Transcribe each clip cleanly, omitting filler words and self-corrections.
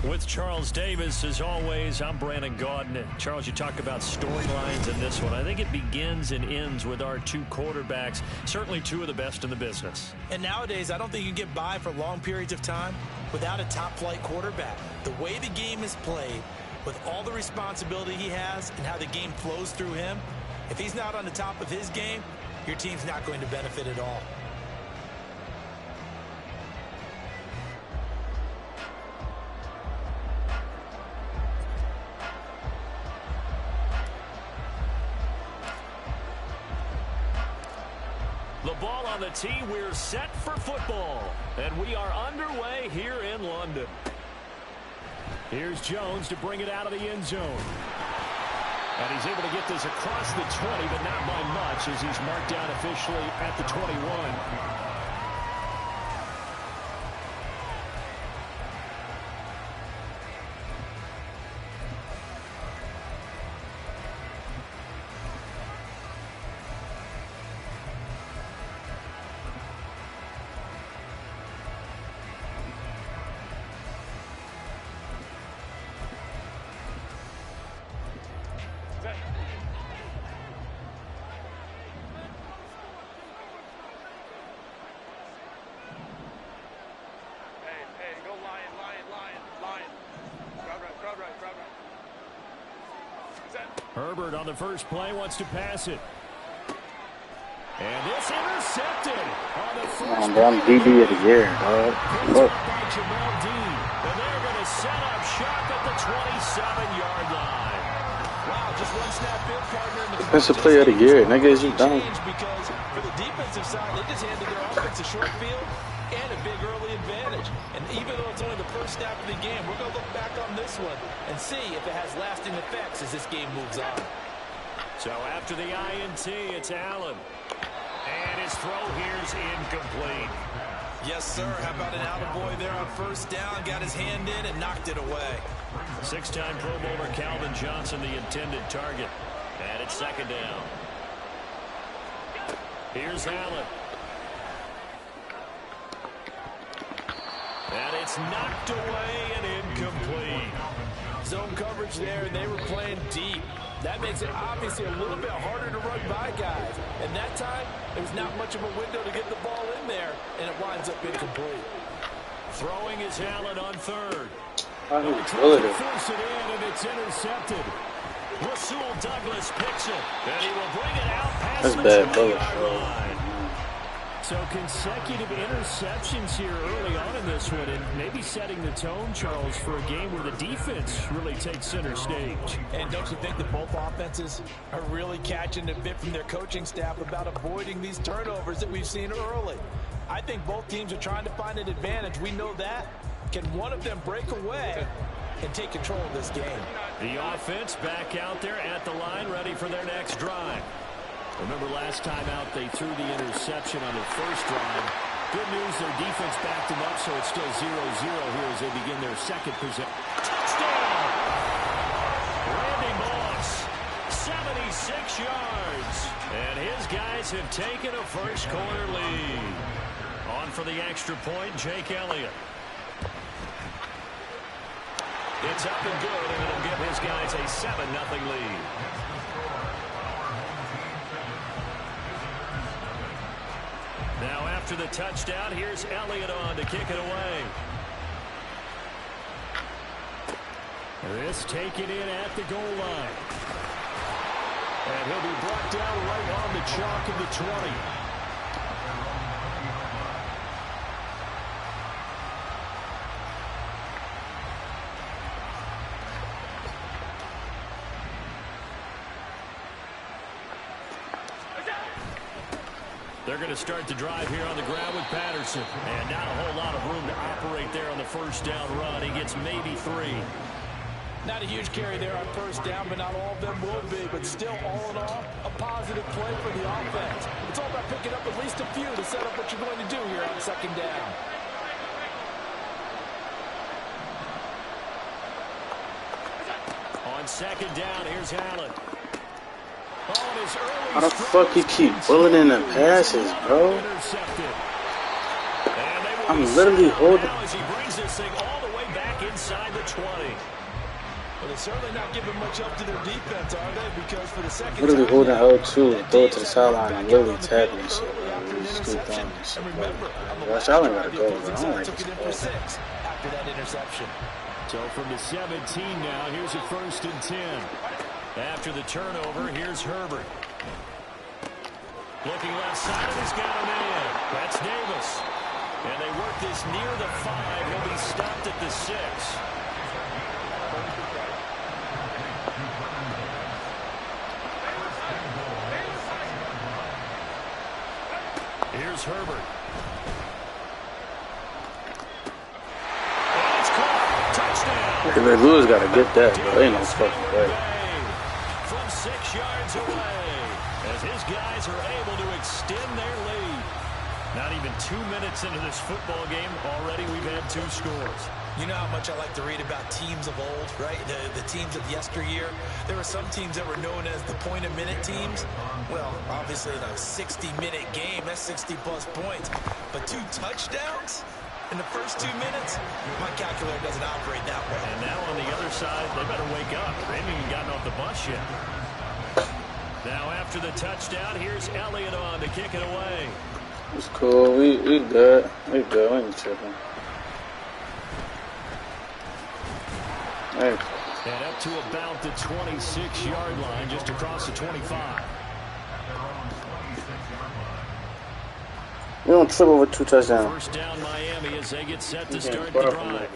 With Charles Davis, as always, I'm Brandon Gaudin. Charles, you talk about storylines in this one. I think it begins and ends with our two quarterbacks, certainly two of the best in the business. And nowadays, I don't think you can get by for long periods of time without a top-flight quarterback. The way the game is played, with all the responsibility he has and how the game flows through him, if he's not on the top of his game, your team's not going to benefit at all. The ball on the tee, we're set for football. And we are underway here in London. Here's Jones to bring it out of the end zone. And he's able to get this across the 20, but not by much as he's marked down officially at the 21. Herbert on the first play wants to pass it. And this intercepted on the first play. I'm DB of the year, dog. Look. By Jamel Dean. And they're going to set up shop at the 27-yard line. Wow, just one snap in, partner. Defensive player of the year. Nigga, is you done? Because for the defensive side, they just handed their offense a short field and a big early advantage. And even though it's only the first snap of the game, we're going to look back on this one and see if it has lasting effects as this game moves on. So after the INT, it's Allen. And his throw here's incomplete. Yes, sir. How about an attaboy there on first down? Got his hand in and knocked it away. Six-time Pro Bowler Calvin Johnson, the intended target. And it's second down. Here's Allen. And it's knocked away and incomplete. Zone coverage there, and they were playing deep. That makes it obviously a little bit harder to run by guys. And that time, there's not much of a window to get the ball in there, and it winds up incomplete. Throwing is Allen on third. Force it in, and it's intercepted. Rasul Douglas picks it, and he will bring it out past the 20-yard line. So consecutive interceptions here early on in this one, and maybe setting the tone, Charles, for a game where the defense really takes center stage. And don't you think that both offenses are really catching a bit from their coaching staff about avoiding these turnovers that we've seen early? I think both teams are trying to find an advantage. We know that. Can one of them break away and take control of this game? The offense back out there at the line, ready for their next drive. Remember last time out they threw the interception on their first drive. Good news, their defense backed them up, so it's still 0-0 here as they begin their second possession. Touchdown! Randy Moss, 76 yards. And his guys have taken a first quarter lead. On for the extra point, Jake Elliott. It's up and good, and it'll give his guys a 7-0 lead. Now after the touchdown, here's Elliott on to kick it away. This taken in at the goal line. And he'll be brought down right on the chalk of the 20. They're going to start the drive here on the ground with Patterson. And not a whole lot of room to operate there on the first down run. He gets maybe 3. Not a huge carry there on first down, but not all of them will be. But still, all in all, a positive play for the offense. It's all about picking up at least a few to set up what you're going to do here on second down. On second down, here's Allen. How the fuck you keep bulleting the passes, bro? Intercepted. I'm literally holding. As he brings this thing all the way back inside the 20. Well, they're certainly not giving much up to their defense, are they? Because for the second time, Literally holding L2, throw it to the sideline, and literally tapping shit. And remember, Josh Allen gotta go, bro. I don't like took it in for this 6 after that interception. So from the 17 now, here's a 1st and 10. After the turnover, here's Herbert. Looking left side, and he's got a man. That's Davis. And they work this near the 5. He'll be stopped at the 6. Here's Herbert. And it's caught. Touchdown. Hey, Ray Lewis gotta get that, bro. Ain't no fucking way. From 6 yards away, as his guys are able to extend their lead. Not even 2 minutes into this football game, already we've had 2 scores. You know how much I like to read about teams of old, right? The teams of yesteryear. There were some teams that were known as the point-a-minute teams. Well, obviously in a 60-minute game, that's 60-plus points. But 2 touchdowns in the first 2 minutes? My calculator doesn't operate that way. And now on the other side, they better wake up. They haven't even gotten off the bus yet. Now after the touchdown, here's Elliott on to kick it away. It's cool. We good. We good. We ain't tripping. Hey. And up to about the 26-yard line, just across the 25. We don't trip over 2 touchdowns. 1st down Miami as they get set to start the drive.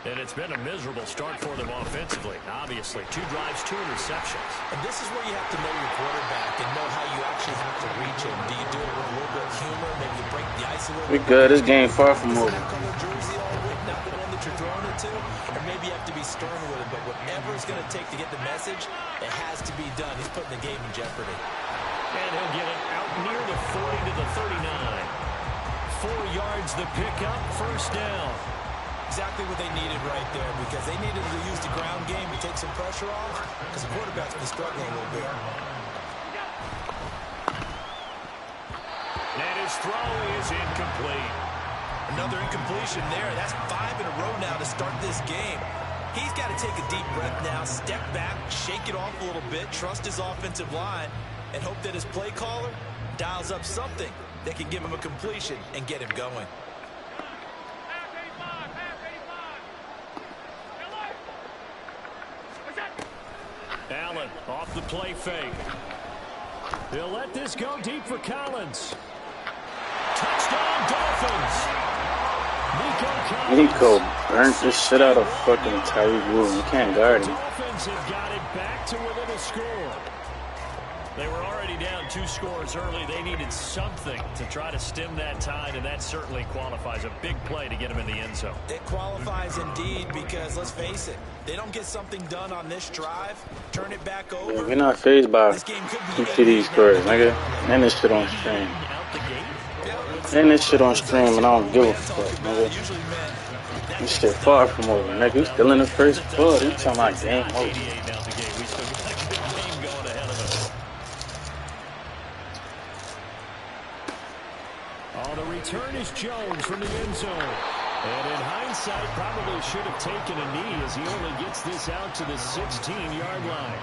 And it's been a miserable start for them offensively. Obviously, 2 drives, 2 interceptions. And this is where you have to know your quarterback and know how you actually have to reach him. Do you do it with a little bit of humor? Maybe you break the ice a little bit? We good. This game far from over. Jersey all week, not the one that you're throwing it to. Or maybe you have to be stern with it. But whatever it's going to take to get the message, it has to be done. He's putting the game in jeopardy. And he'll get it out near the 40 to the 39. 4 yards the pickup, 1st down. Exactly what they needed right there, because they needed to use the ground game to take some pressure off, because the quarterback's been struggling a little bit. And his throw is incomplete. Another incompletion there. That's 5 in a row now to start this game. He's got to take a deep breath now, step back, shake it off a little bit, trust his offensive line, and hope that his play caller dials up something that can give him a completion and get him going. Allen off the play fake. He'll let this go deep for Collins. Touchdown Dolphins. Nico burnt the shit out of fucking Tyreek Woolen. You can't guard him. Dolphins have got it back to within a score. They were already down 2 scores early. They needed something to try to stem that tide, and that certainly qualifies. A big play to get them in the end zone. It qualifies indeed, because let's face it, they don't get something done on this drive, turn it back over. Yeah, we're not phased by some TD scores, nigga. And this shit on stream. And this shit on stream, and I don't give a fuck, nigga. This shit far from over, nigga. We still in the first quarter. You talking about game over. Return is Jones from the end zone. And in hindsight, probably should have taken a knee as he only gets this out to the 16-yard line.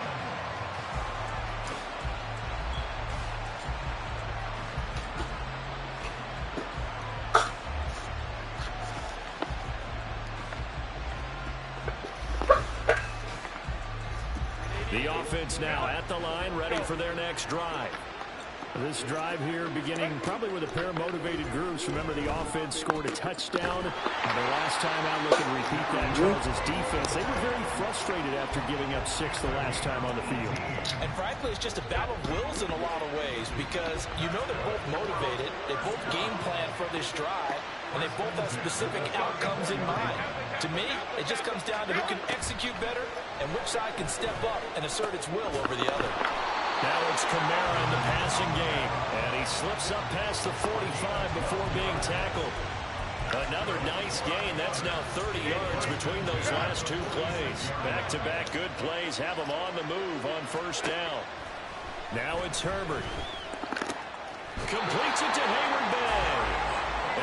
The offense now at the line, ready for their next drive. This drive here beginning probably with a pair of motivated groups. Remember, the offense scored a touchdown. And the last time out, looking to repeat that, Charles' defense. They were very frustrated after giving up 6 the last time on the field. And frankly, it's just a battle of wills in a lot of ways, because you know they're both motivated. They both game plan for this drive, and they both have specific outcomes in mind. To me, it just comes down to who can execute better and which side can step up and assert its will over the other. Now it's Kamara in the passing game. And he slips up past the 45 before being tackled. Another nice gain. That's now 30 yards between those last 2 plays. Back-to-back good plays have him on the move on 1st down. Now it's Herbert. Completes it to Hayward Bay.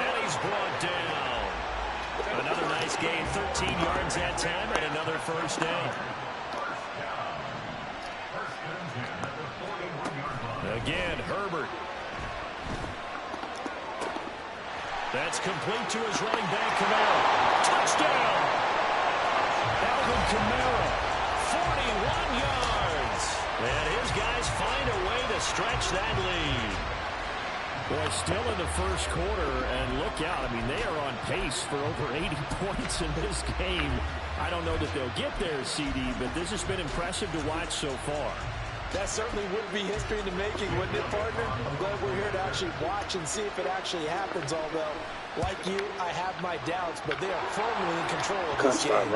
And he's brought down. Another nice gain, 13 yards that time, and another first down. Again, Herbert. That's complete to his running back, Kamara. Touchdown! Alvin Kamara, 41 yards. And his guys find a way to stretch that lead. Boy, still in the first quarter, and look out. I mean, they are on pace for over 80 points in this game. I don't know that they'll get there, CD, but this has been impressive to watch so far. That certainly would be history in the making, wouldn't it, partner? I'm glad we're here to actually watch and see if it actually happens, although, like you, I have my doubts, but they are firmly in control of this game.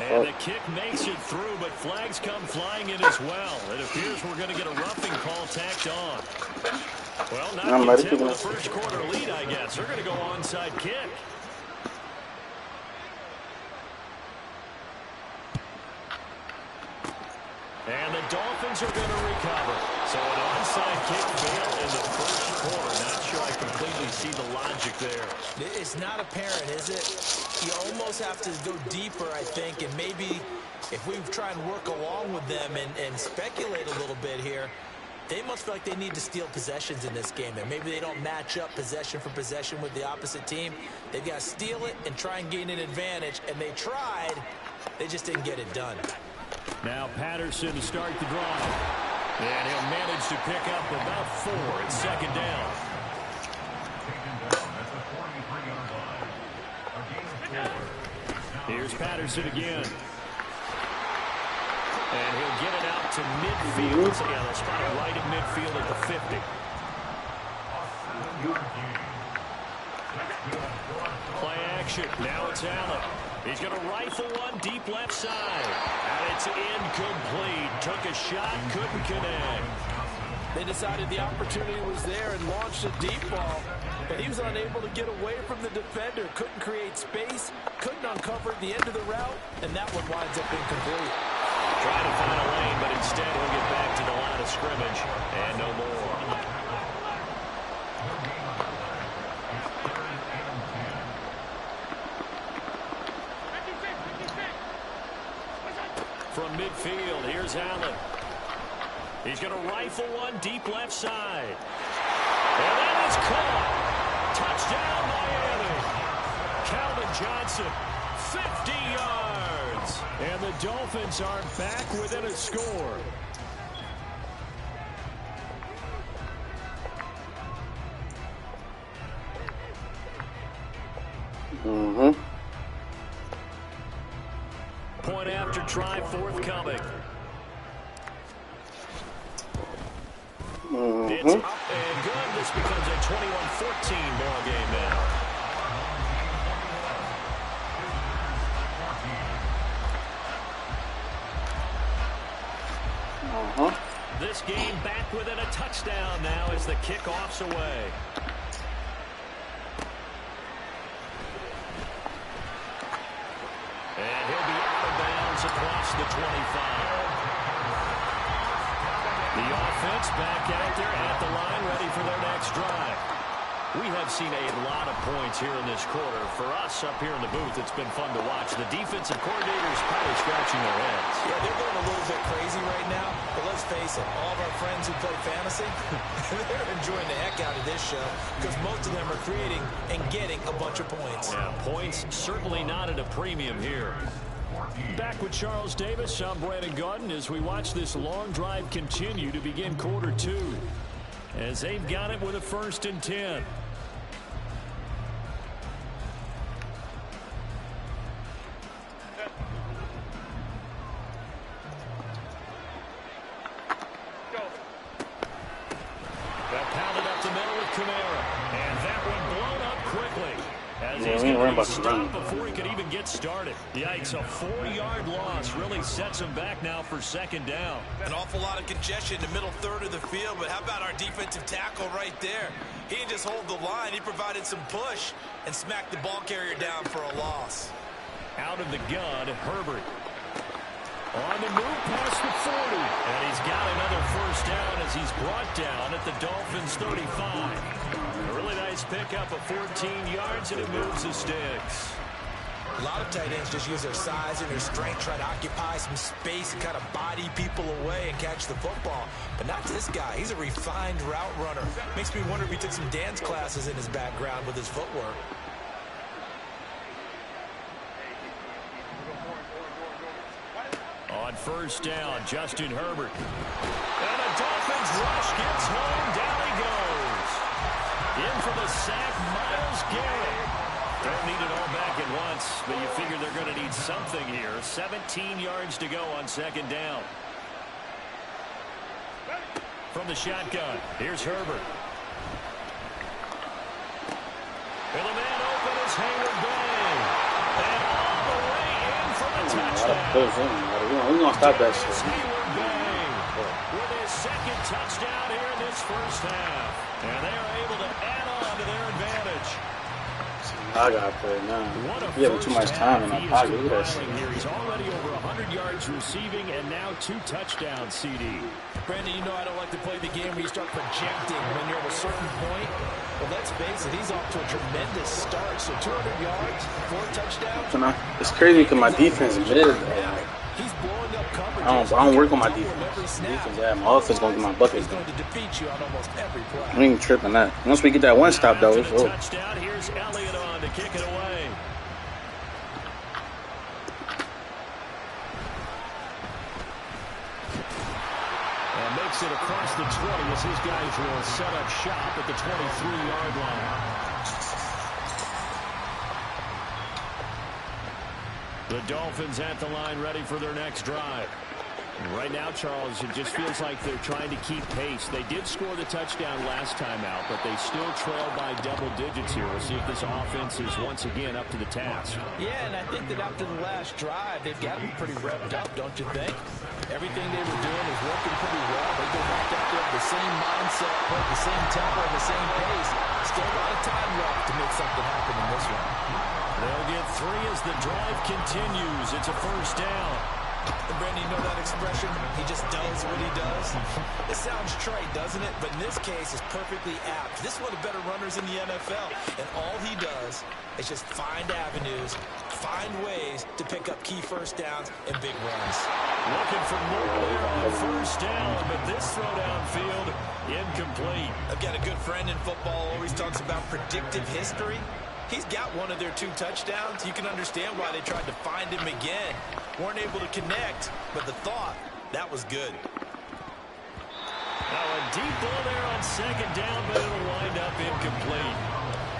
And the kick makes it through, but flags come flying in as well. It appears we're going to get a roughing call tacked on. Well, not content with the first quarter lead, I guess. They're going to go onside kick. And the Dolphins are going to recover. So an onside kick fail in the first quarter. Not sure I completely see the logic there. It's not apparent, is it? You almost have to go deeper, I think, and maybe if we try and work along with them and speculate a little bit here, they must feel like they need to steal possessions in this game. And maybe they don't match up possession for possession with the opposite team. They've got to steal it and try and gain an advantage. And they tried. They just didn't get it done. Now Patterson to start the drive. And he'll manage to pick up about 4 at second down. Here's Patterson again. And he'll get it out to midfield. So yeah, they'll spot it right at midfield at the 50. Play action. Now it's Allen. He's going to rifle one deep left side. And it's incomplete. Took a shot, couldn't connect. They decided the opportunity was there and launched a deep ball. But he was unable to get away from the defender. Couldn't create space. Couldn't uncover the end of the route. And that one winds up incomplete. Trying to find a lane, but instead he'll get back to the line of scrimmage. And no more. From midfield, here's Allen. He's going to rifle one deep left side. And that is caught. Touchdown, Miami. Calvin Johnson, 50 yards. And the Dolphins are back within a score. Point after try forthcoming. It's up and good. This becomes a 21-14 ball game now. This game back within a touchdown now as the kickoff's away. And he'll be out of bounds across the 25. The offense back out there at the line, ready for their next drive. We have seen a lot of points here in this quarter. For us up here in the booth, it's been fun to watch. The defensive coordinators probably scratching their heads. Yeah, they're going a little bit crazy right now. But let's face it, all of our friends who play fantasy, they're enjoying the heck out of this show because most of them are creating and getting a bunch of points. Yeah, points certainly not at a premium here. Back with Charles Davis, I'm Brandon Gaudin as we watch this long drive continue to begin quarter 2. As they've got it with a 1st and 10. They'll pound it up the middle with Kamara. And that one blown up quickly. As he's going to stop before he could even get started. Yikes, a 4-yard loss really sets him back now for 2nd down. An awful lot of congestion in the middle third of the field, but how about our defensive tackle right there? He didn't just hold the line, he provided some push and smacked the ball carrier down for a loss. Out of the gun, Herbert. On the move past the 40. And he's got another 1st down as he's brought down at the Dolphins' 35. A really nice pickup of 14 yards, and it moves the sticks. A lot of tight ends just use their size and their strength, try to occupy some space and kind of body people away and catch the football. But not this guy. He's a refined route runner. Makes me wonder if he took some dance classes in his background with his footwork. On first down, Justin Herbert. And a Dolphins rush gets home. Down he goes. In for the sack, Myles Garrett. Don't need it all back at once, but you figure they're going to need something here. 17 yards to go on second down. From the shotgun, here's Herbert. And the man open is Hayward Bay. And all the way in for the touchdown. We're going to stop that shit. Hayward Bay with his second touchdown here in this first half. And they are able to add on to their advantage. I got to play now. We having too much time in our pocket. Look at that shit. He's already over 100 yards receiving and now 2 touchdowns, CD. Brandon, you know I don't like to play the game where you start projecting when you're at a certain point. But let's face it, he's off to a tremendous start. So 200 yards, 4 touchdowns. It's crazy because my defense is mid. He's blowing up coverage. I don't work on my defense. My offense going to get my buckets. He's going to defeat you on almost every play. We ain't tripping that. Once we get that one stop, though, it's over. Touchdown. Here's Elliott on to kick it away. And makes it across the 20 as his guys will set up shop at the 23-yard line. The Dolphins at the line ready for their next drive. Right now, Charles, it just feels like they're trying to keep pace. They did score the touchdown last time out, but they still trail by double digits here. We'll see if this offense is once again up to the task. Yeah, and I think that after the last drive, they've got to be pretty revved up, don't you think? Everything they were doing is working pretty well. They go back out there with the same mindset, play the same tempo, and the same pace. Still a lot of time left to make something happen in this one. They'll get 3 as the drive continues. It's a first down. And Brandon, you know that expression? He just does what he does. It sounds trite, doesn't it? But in this case, it's perfectly apt. This is one of the better runners in the NFL. And all he does is just find avenues, find ways to pick up key first downs and big runs. Looking for more there on first down, but this throw downfield, incomplete. I've got a good friend in football, always talks about predictive history. He's got one of their 2 touchdowns. You can understand why they tried to find him again. Weren't able to connect, but the thought, that was good. Now a deep ball there on second down, but it'll wind up incomplete.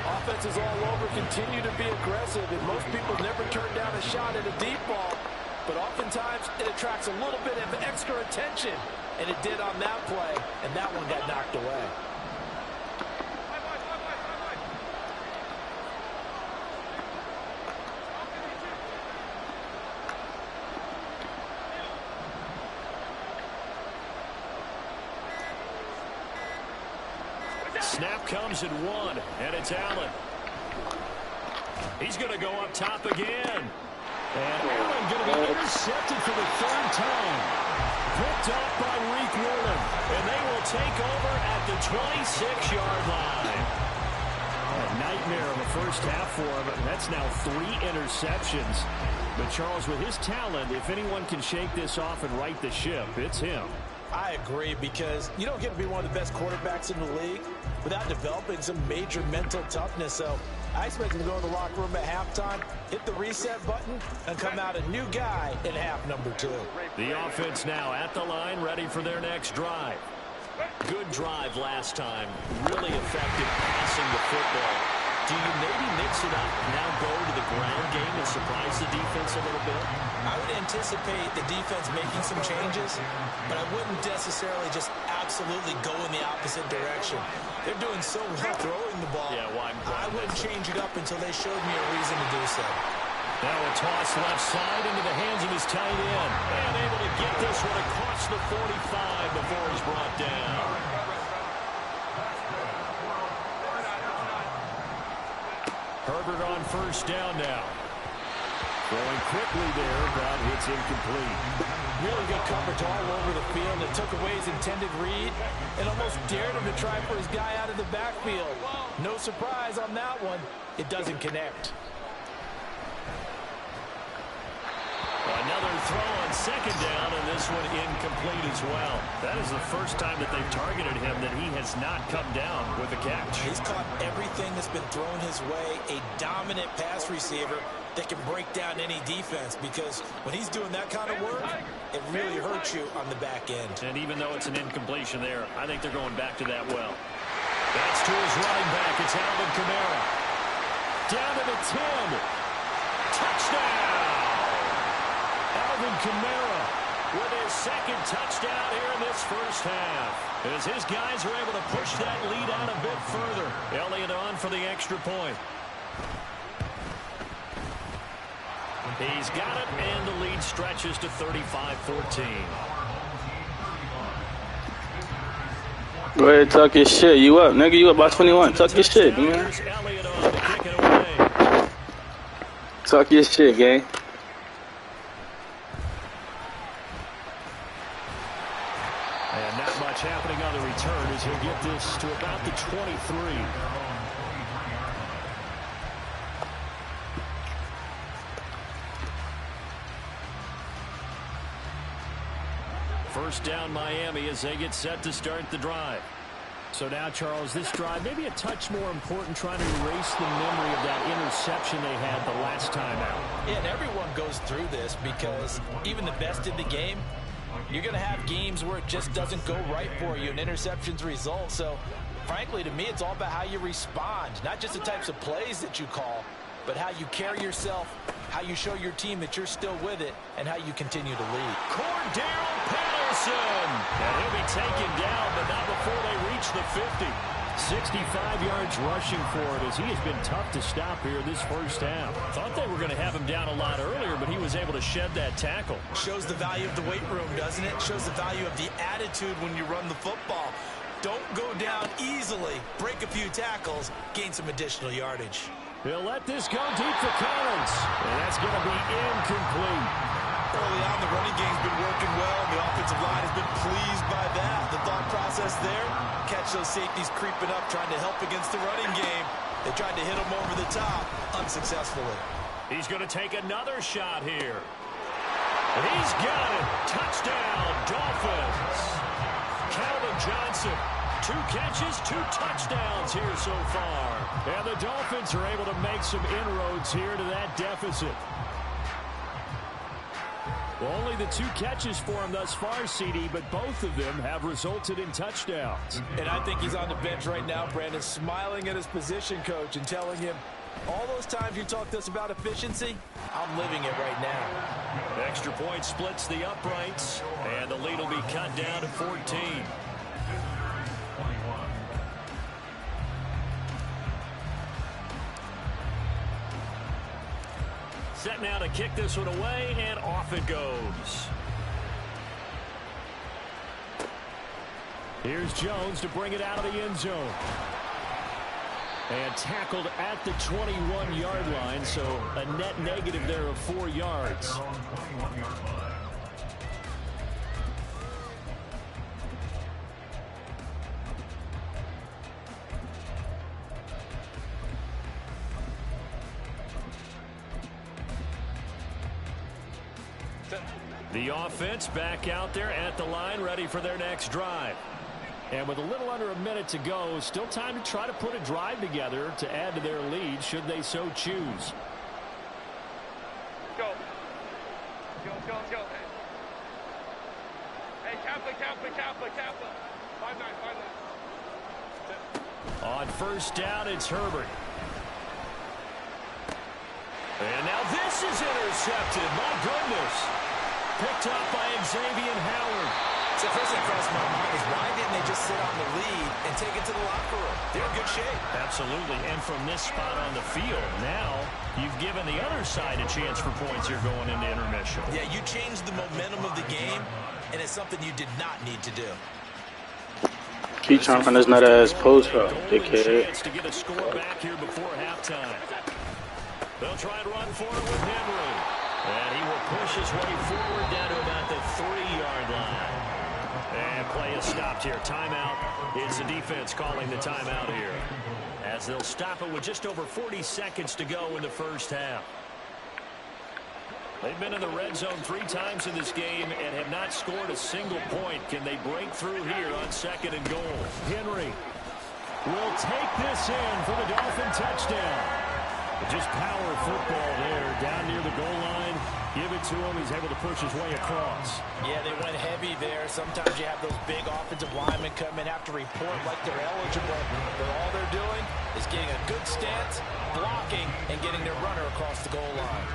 Offenses all over continue to be aggressive, and most people never turn down a shot at a deep ball. But oftentimes, it attracts a little bit of extra attention, and it did on that play, and that one got knocked away. Snap comes at 1, and it's Allen. He's going to go up top again. And Allen going to be intercepted for the 3rd time. Picked up by Reek Woolen. And they will take over at the 26-yard line. A nightmare of a first half for him. That's now 3 interceptions. But Charles, with his talent, if anyone can shake this off and right the ship, it's him. I agree, because you don't get to be one of the best quarterbacks in the league without developing some major mental toughness. So I expect him to go in the locker room at halftime, hit the reset button, and come out a new guy in half number 2. The offense now at the line, ready for their next drive. Good drive last time. Really effective passing the football. Do you maybe mix it up, now go to the ground game and surprise the defense a little bit? I would anticipate the defense making some changes, but I wouldn't necessarily just absolutely go in the opposite direction. They're doing so well throwing the ball. Yeah, I wouldn't change it up until they showed me a reason to do so. Now a toss left side into the hands of his tight end. And able to get this one across the 45 before he's brought down. Herbert on first down now. Going quickly there, but it's incomplete. Really good coverage all over the field. It took away his intended read and almost dared him to try for his guy out of the backfield. No surprise on that one. It doesn't connect. Another throw on second down, and this one incomplete as well. That is the first time that they've targeted him that he has not come down with a catch. He's caught everything that's been thrown his way. A dominant pass receiver that can break down any defense, because when he's doing that kind of work, it really hurts you on the back end. And even though it's an incompletion there, I think they're going back to that well. That's to his running back. It's Alvin Kamara. Down to the 10. Touchdown! Alvin Kamara with his second touchdown here in this first half. As his guys are able to push that lead out a bit further. Elliott on for the extra point. He's got it, and the lead stretches to 35-14. Go ahead, talk your shit. You up, nigga. You up by 21. Talk your shit, man. Talk your shit, gang. And not much happening on the return as he'll get this to about the 23. First down Miami as they get set to start the drive. So now, Charles, this drive maybe a touch more important, trying to erase the memory of that interception they had the last time out. Yeah, and everyone goes through this, because even the best in the game, you're going to have games where it just doesn't go right for you, and interceptions result. So, frankly, to me, it's all about how you respond, not just the types of plays that you call, but how you carry yourself, how you show your team that you're still with it, and how you continue to lead. Cordero Patterson! And he'll be taken down, but not before they reach the 50. 65 yards rushing for it, as he has been tough to stop here this first half. Thought they were going to have him down a lot earlier, but he was able to shed that tackle. Shows the value of the weight room, doesn't it? Shows the value of the attitude when you run the football. Don't go down easily. Break a few tackles, gain some additional yardage. He'll let this go deep for Collins, and that's going to be incomplete. Early on, the running game's been working well, and the offensive line has been pleased by that. The thought process there, catch those safeties creeping up, trying to help against the running game. They tried to hit him over the top, unsuccessfully. He's going to take another shot here. He's got it. Touchdown, Dolphins. Calvin Johnson. 2 catches, 2 touchdowns here so far. And the Dolphins are able to make some inroads here to that deficit. Only the 2 catches for him thus far, CD, but both of them have resulted in touchdowns. And I think he's on the bench right now, Brandon, smiling at his position coach and telling him, all those times you talked to us about efficiency, I'm living it right now. Extra point splits the uprights, and the lead will be cut down to 14. Set now to kick this one away, and off it goes. Here's Jones to bring it out of the end zone. And tackled at the 21-yard line, so a net negative there of 4 yards. The offense back out there at the line, ready for their next drive. And with a little under a minute to go, still time to try to put a drive together to add to their lead, should they so choose. Go. Go. Hey, Kappa. 5-9. On first down, it's Herbert. And now this is intercepted. My goodness. Picked up by Xavier Howard. So first thing crossed my mind is, why didn't they just sit on the lead and take it to the locker room? They're in good shape. Absolutely. And from this spot on the field, now you've given the other side a chance for points here going into intermission. Yeah, you changed the momentum of the game, and it's something you did not need to do. Keep chomping this nut ass post up, dickhead. To get a score back here before halftime. They'll try and run for it with Henry. And he will push his way forward down to about the 3-yard line. And play is stopped here. Timeout. It's the defense calling the timeout here, as they'll stop it with just over 40 seconds to go in the first half. They've been in the red zone 3 times in this game and have not scored a single point. Can they break through here on 2nd and goal? Henry will take this in for the Dolphin touchdown. Just power football there down near the goal line. Give it to him. He's able to push his way across. Yeah, they went heavy there. Sometimes you have those big offensive linemen come in, have to report like they're eligible, but all they're doing is getting a good stance, blocking, and getting their runner across the goal line.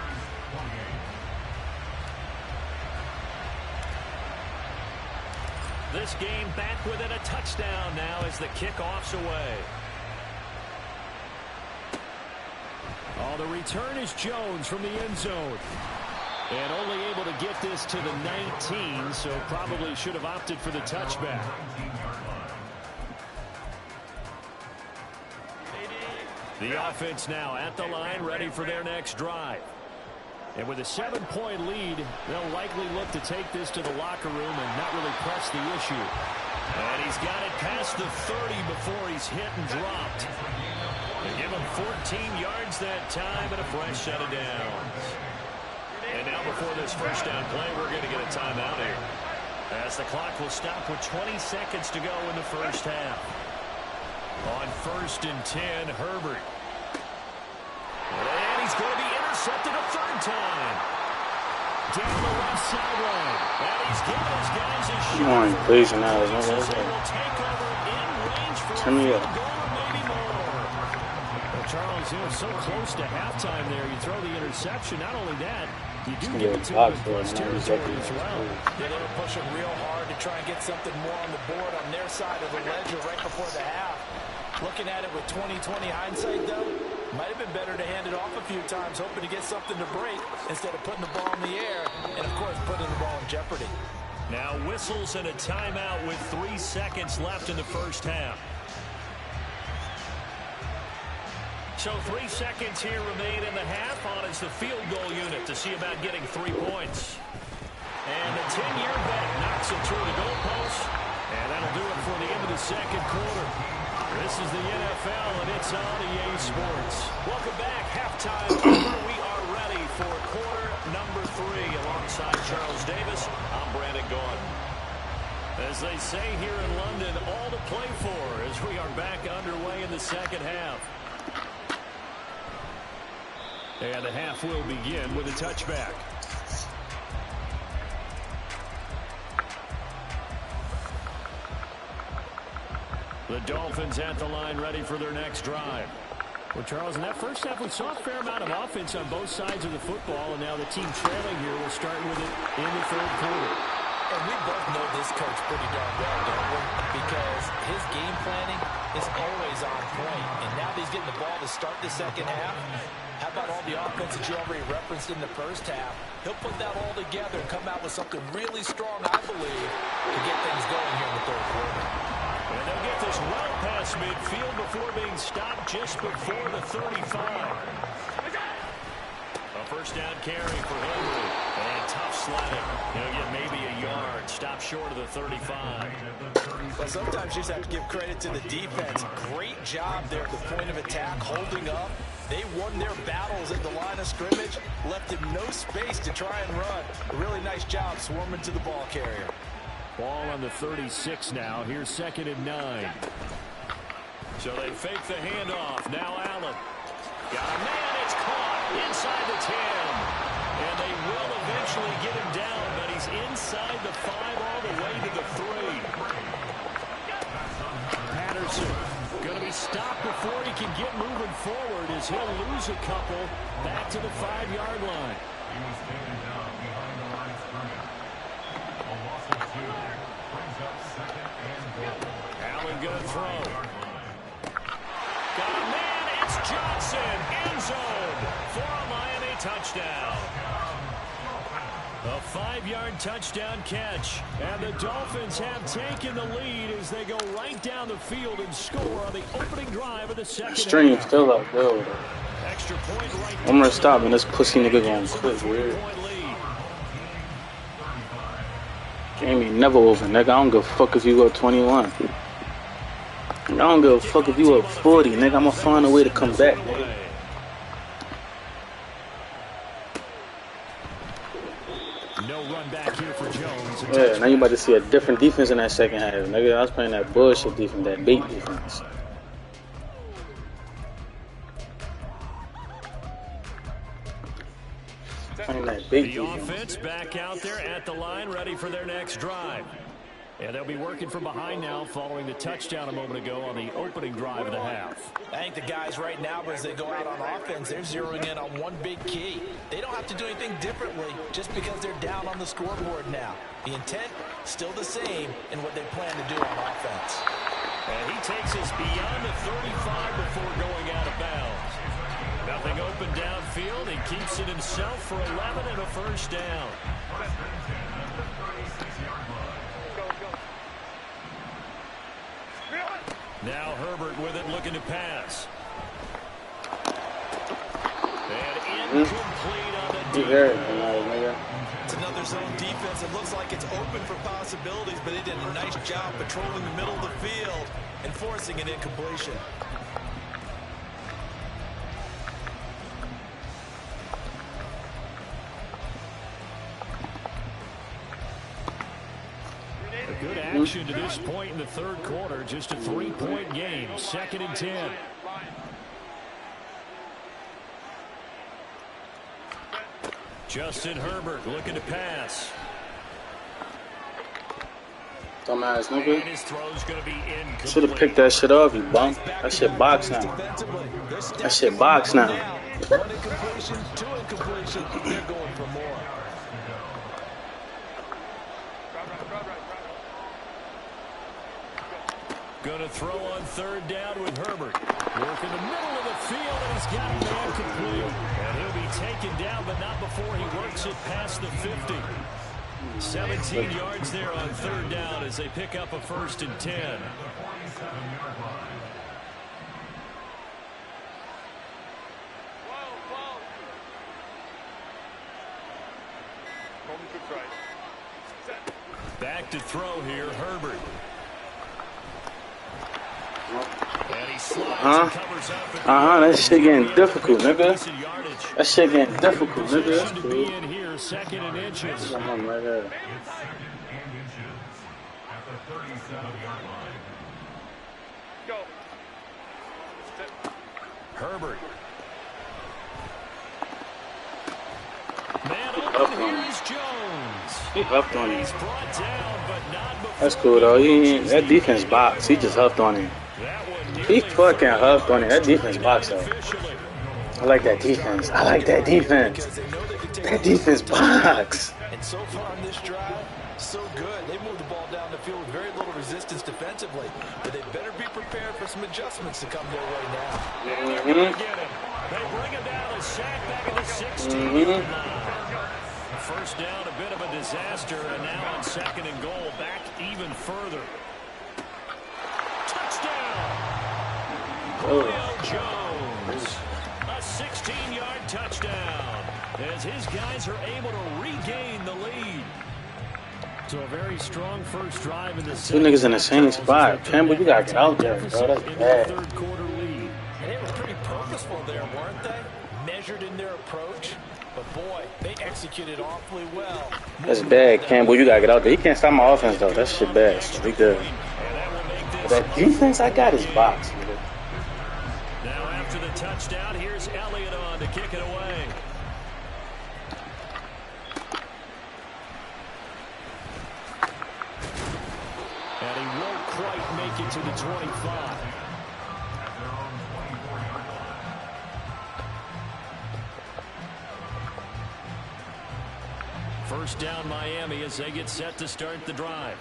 This game back within a touchdown now as the kickoff's away. Oh, the return is Jones from the end zone. And only able to get this to the 19, so probably should have opted for the touchback. The offense now at the line, ready for their next drive. And with a 7-point lead, they'll likely look to take this to the locker room and not really press the issue. And he's got it past the 30 before he's hit and dropped. They give him 14 yards that time and a fresh set of downs. And now before this first down play, we're going to get a timeout here, as the clock will stop with 20 seconds to go in the first half. On 1st and 10, Herbert. And he's going to be intercepted a 3rd time. Down the left sideline. And he's giving his guys a shot. Come on, please, now. Turn me up. Charles, you know, so close to halftime there. You throw the interception. Not only that, you do give it to him in plus territory as well. Yeah, they were pushing real hard to try and get something more on the board on their side of the ledger right before the half. Looking at it with 20/20 hindsight, though, might have been better to hand it off a few times, hoping to get something to break instead of putting the ball in the air and, of course, putting the ball in jeopardy. Now whistles and a timeout with 3 seconds left in the first half. So 3 seconds here remain in the half. On is the field goal unit to see about getting 3 points. And the 10-year bet knocks it through the goalpost. And that'll do it for the end of the second quarter. This is the NFL, and it's on EA Sports. Welcome back. Halftime over. We are ready for quarter number 3. Alongside Charles Davis, I'm Brandon Gaudin. As they say here in London, all to play for as we are back underway in the second half. And the half will begin with a touchback. The Dolphins at the line, ready for their next drive. Well, Charles, in that first half, we saw a fair amount of offense on both sides of the football, and now the team trailing here will start with it in the 3rd quarter. And we both know this coach pretty darn well, don't we? Because his game planning is always on point. And now that he's getting the ball to start the second half, how about all the offense that you already referenced in the first half? He'll put that all together and come out with something really strong, I believe, to get things going here in the 3rd quarter. And they'll get this well past midfield before being stopped just before the 35. A first down carry for Henry. And tough sledding. He'll get maybe a yard. Stop short of the 35. Well, sometimes you just have to give credit to the defense. Great job there at the point of attack, holding up. They won their battles at the line of scrimmage, left him no space to try and run. A really nice job swarming to the ball carrier. Ball on the 36 now. Here's 2nd and 9. So they fake the handoff. Now Allen. Got a man. It's caught inside the 10. And they will eventually get him down, but he's inside the 5 all the way to the 3. Patterson going to be stopped before he can get moving forward as he'll lose a couple back to the 5-yard line. He was standing down behind the line of scrimmage. A loss of 2 brings up 2nd and goal. Allen going to throw. Got a man. It's Johnson. End zone for a Miami touchdown. A 5-yard touchdown catch. And the Dolphins have taken the lead as they go right down the field and score on the opening drive of the second Stream half. still up there. Extra point right. I'm gonna stop and this pussy nigga gonna quit. Weird. Game ain't never over, nigga. I don't give a fuck if you up 21. I don't give a fuck if you up 40, nigga. I'ma find a way to come back, nigga. run back here for Jones. Yeah, now you about to see a different defense in that second half. Nigga, I was playing that bullshit defense, that bait defense. Playing that bait The defense. offense back out there at the line, ready for their next drive. And they'll be working from behind now following the touchdown a moment ago on the opening drive of the half. I think the guys right now, as they go out on offense, they're zeroing in on one big key. They don't have to do anything differently just because they're down on the scoreboard now. The intent, still the same in what they plan to do on offense. And he takes us beyond the 35 before going out of bounds. Nothing open downfield. He keeps it himself for 11 and a first down. Now Herbert with it, looking to pass. And incomplete on the deep. It's another zone defense. It looks like it's open for possibilities, but they did a nice job patrolling the middle of the field and forcing an incompletion. Good action to this point in the third quarter. Just a 3-point game. 2nd and 10. Justin Herbert looking to pass. Dumbass And nigga. his throw's going to be incomplete. Should have picked that shit off, you bum. That shit box now. That shit box now. One incompletion, two incompletion. They're going for more. Going to throw on 3rd down with Herbert. Work in the middle of the field, and he's got a man complete. And he'll be taken down, but not before he works it past the 50. 17 yards there on 3rd down as they pick up a 1st and 10. Back to throw here, Herbert. And he slides and covers up. That shit getting difficult, nigga. That shit getting difficult, nigga. That's To cool. be in here, 2nd and inches. I'm right there. It's 2nd and inches at the 37-yard line. Go. Herbert. Man open, here's Jones. He huffed on him. He's brought down, but not before. That's cool though. He ain't, that defense box. He just huffed on him. That one He fucking huffed on him. That defense box though. officially. I like that defense. I like that defense. That defense box. And so far on this drive, so good. They moved the ball down the field with very little resistance defensively. But they better be prepared for some adjustments to come their way now. And they're going to get him. They bring him down a sack back at the 16-yard line. First down, a bit of a disaster, and now on 2nd and goal, back even further. Touchdown! Julio Jones. A 16-yard touchdown as his guys are able to regain the lead. So a very strong first drive in the Two niggas in the same spot. Campbell, you gotta get out there, bro. That's in the bad. third quarter lead. And they were pretty purposeful there, weren't they? Measured in their approach. But boy, they executed awfully well. That's bad, Campbell. You gotta get out there. He can't stop my offense though. That shit bad. Straight there. And that will make this. That defense I got is box, nigga. Now after the touchdown, here's Elliott on to kick it away. And he won't quite make it to the 25. First down Miami as they get set to start the drive.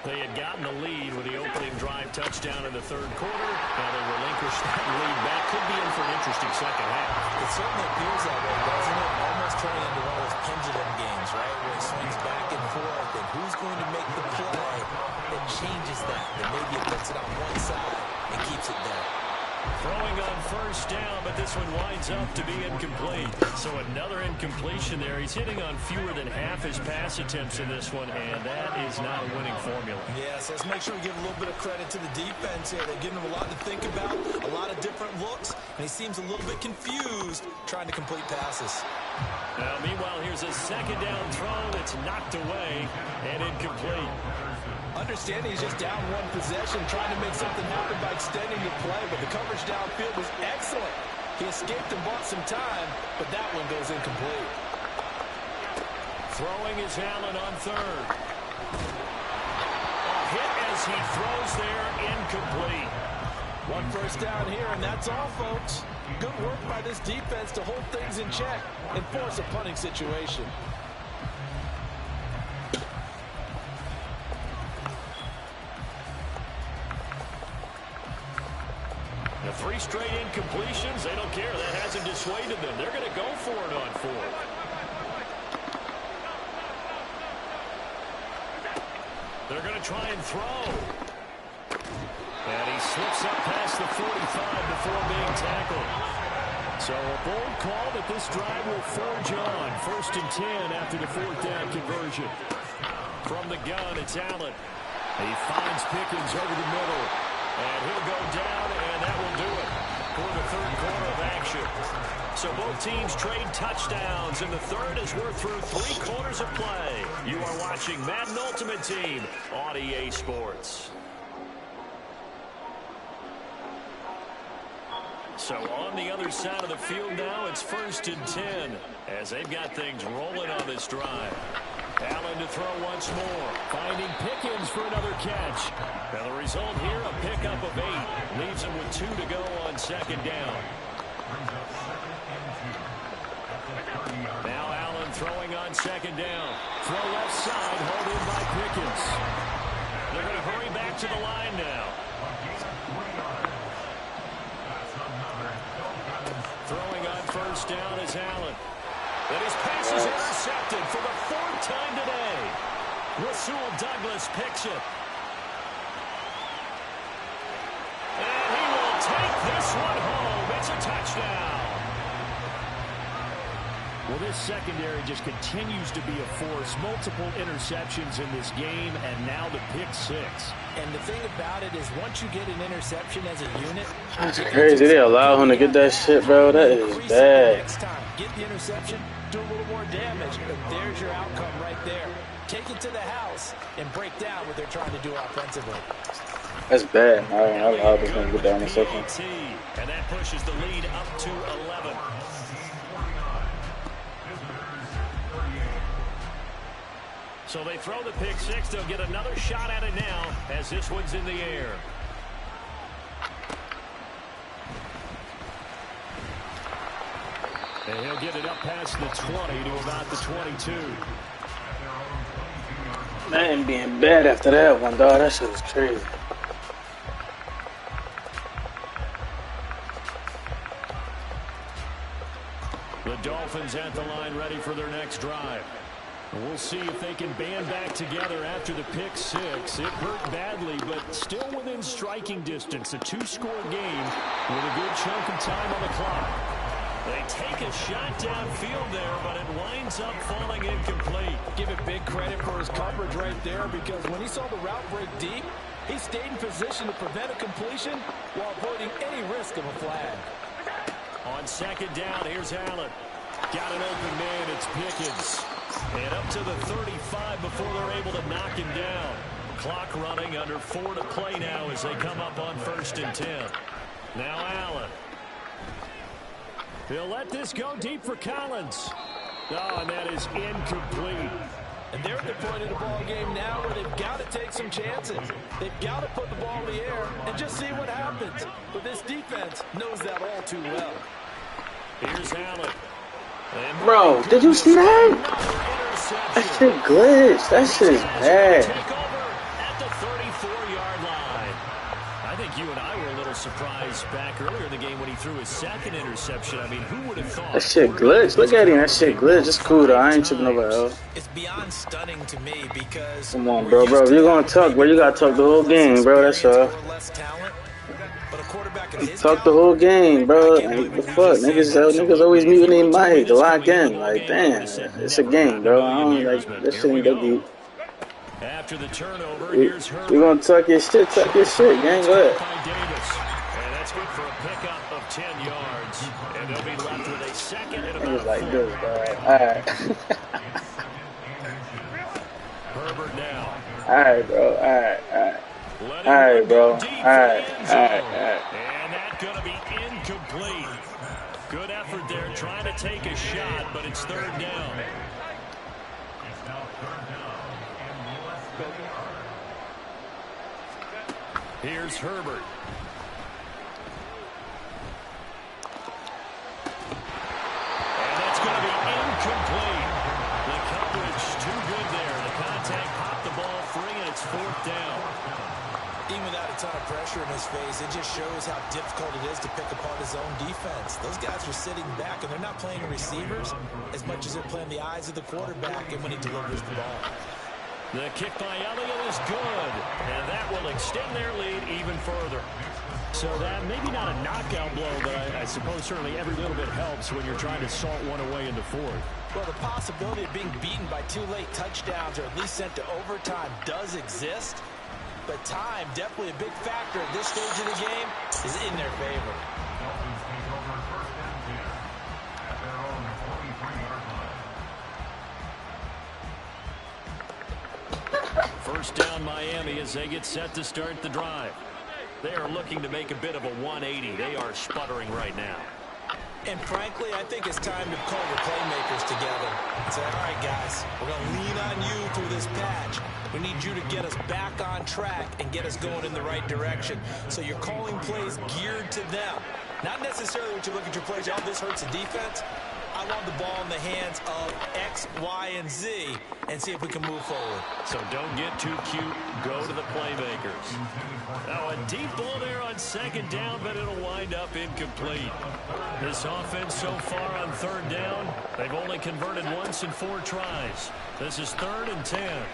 They had gotten the lead with the opening drive touchdown in the third quarter. Now they relinquish that lead. That could be in for an interesting second half. It certainly appears that way, doesn't it? Almost turning into one of those pendulum games, right? Where it swings back and forth, and who's going to make the play that changes that? That maybe it puts it on one side and keeps it there. Throwing on first down, but but this one winds up to be incomplete. So another incompletion there. He's hitting on fewer than half his pass attempts in this one, and that is not a winning formula. Yes, let's make sure we give a little bit of credit to the defense here. They're giving him a lot to think about, a lot of different looks, and he seems a little bit confused trying to complete passes. Now, meanwhile, here's a second down throw that's knocked away and incomplete. Understanding he's just down one possession, trying to make something happen by extending the play, but the coverage downfield was excellent. He escaped and bought some time, but that one goes incomplete. Throwing is Allen on third. A hit as he throws there, incomplete. One first down here, and that's all, folks. Good work by this defense to hold things in check and force a punting situation. The 3 straight incompletions, they don't care. That hasn't dissuaded them. They're going to go for it on 4th. They're going to try and throw. And he slips up past the 45 before being tackled. So a bold call that this drive will forge on. 1st and 10 after the 4th down conversion. From the gun, it's Allen. He finds Pickens over the middle. And he'll go down, and that will do it for the 3rd quarter of action. So both teams trade touchdowns, and the 3rd as we're through 3 quarters of play. You are watching Madden Ultimate Team on EA Sports. So on the other side of the field now, it's 1st and 10 as they've got things rolling on this drive. Allen to throw once more, finding Pickens for another catch. Now the result here, a pickup of 8. Leaves him with 2 to go on 2nd down. Now Allen throwing on 2nd down. Throw left side, hauled in by Pickens. They're going to hurry back to the line now. Throwing on 1st down is Allen. And his pass is intercepted for the 4th time today. Rasul Douglas picks it. And he will take this one home. It's a touchdown. Well, this secondary just continues to be a force. Multiple interceptions in this game, and now the pick 6. And the thing about it is once you get an interception as a unit, that's crazy. They allow him to get that shit, bro. That is bad. Next time, get the interception, do a little more damage. But there's your outcome right there. Take it to the house and break down what they're trying to do offensively. That's bad. I allowed this one to get that interception. And that pushes the lead up to 11. So they throw the pick 6. They'll get another shot at it now as this one's in the air. And he'll get it up past the 20 to about the 22. Man, being bad after that one, dog. That shit was crazy. The Dolphins at the line ready for their next drive. We'll see if they can band back together after the pick 6. It hurt badly, but still within striking distance. A 2-score game with a good chunk of time on the clock. They take a shot downfield there, but it winds up falling incomplete. Give it big credit for his coverage right there, because when he saw the route break deep, he stayed in position to prevent a completion while avoiding any risk of a flag. On 2nd down, here's Allen. Got an open man, it's Pickens. And up to the 35 before they're able to knock him down. Clock running, under 4 to play now as they come up on 1st and 10. Now Allen. He'll let this go deep for Collins. Oh, and that is incomplete. And they're at the point of the ball game now where they've got to take some chances. They've got to put the ball in the air and just see what happens. But this defense knows that all too well. Here's Allen. Bro, did you see that? That shit glitched. That shit is bad. At the 34-yard line. I think you and I were a little surprised back earlier in the game when he threw his 2nd interception. I mean, who would have thought? That shit glitched. Look at him. That shit glitched. It's cool though. I ain't tripping over else. It's beyond stunning to me because come on, bro. If you're gonna talk, bro, you gotta talk the whole game, bro. That's all. Less talent, but a quarterback Talk the whole game, bro. Like, the fuck? Niggas always muting their mic to lock in. Like, damn, it's a game, bro. I don't like this shit ain't that deep. After the turnover, here's Herbert. We gonna talk your shit, gang. Go ahead. And that's good for a pickup of 10 yards. And they'll be left with a second and about Niggas like 4. this, bro. Alright. Herbert now. Alright, bro. Alright. Alright, bro. Alright. And that's going to be incomplete. Good effort there trying to take a shot, but it's third down. It's now third down and less than a yard. Here's Herbert. And that's going to be incomplete. The coverage too good there. The contact popped the ball free, and it's fourth down. Even without a ton of pressure in his face, it just shows how difficult it is to pick apart his own defense. Those guys are sitting back, and they're not playing receivers as much as they're playing the eyes of the quarterback and when he delivers the ball. The kick by Elliott is good, and that will extend their lead even further. So that maybe not a knockout blow, but I suppose certainly every little bit helps when you're trying to salt one away into fourth. Well, the possibility of being beaten by 2 late touchdowns or at least sent to overtime does exist. But time, definitely a big factor at this stage of the game, is in their favor. Dolphins take over first and 10 at their own 43-yard line. First down Miami as they get set to start the drive. They are looking to make a bit of a 180. They are sputtering right now. And frankly, I think it's time to call the playmakers together and say, all right, guys, we're going to lean on you through this patch. We need you to get us back on track and get us going in the right direction. So you're calling plays geared to them. Not necessarily when you look at your plays, oh, this hurts the defense. I want the ball in the hands of X, Y, and Z and see if we can move forward. So don't get too cute. Go to the playmakers. Now a deep ball there on second down, but it'll wind up incomplete. This offense so far on third down, they've only converted once in 4 tries. This is 3rd and 10.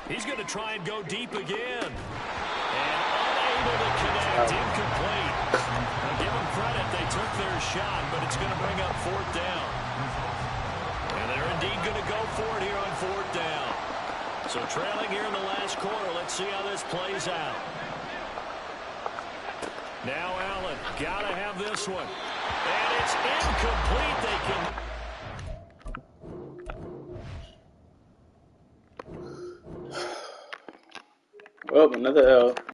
He's going to try and go deep again. And unable to connect. Incomplete. Now give them credit. They took their shot, but it's going to bring up 4th down. And they're indeed going to go for it here on 4th down. So trailing here in the last quarter. Let's see how this plays out. Now Allen. Got to have this one. And it's incomplete. They can... Well, another L.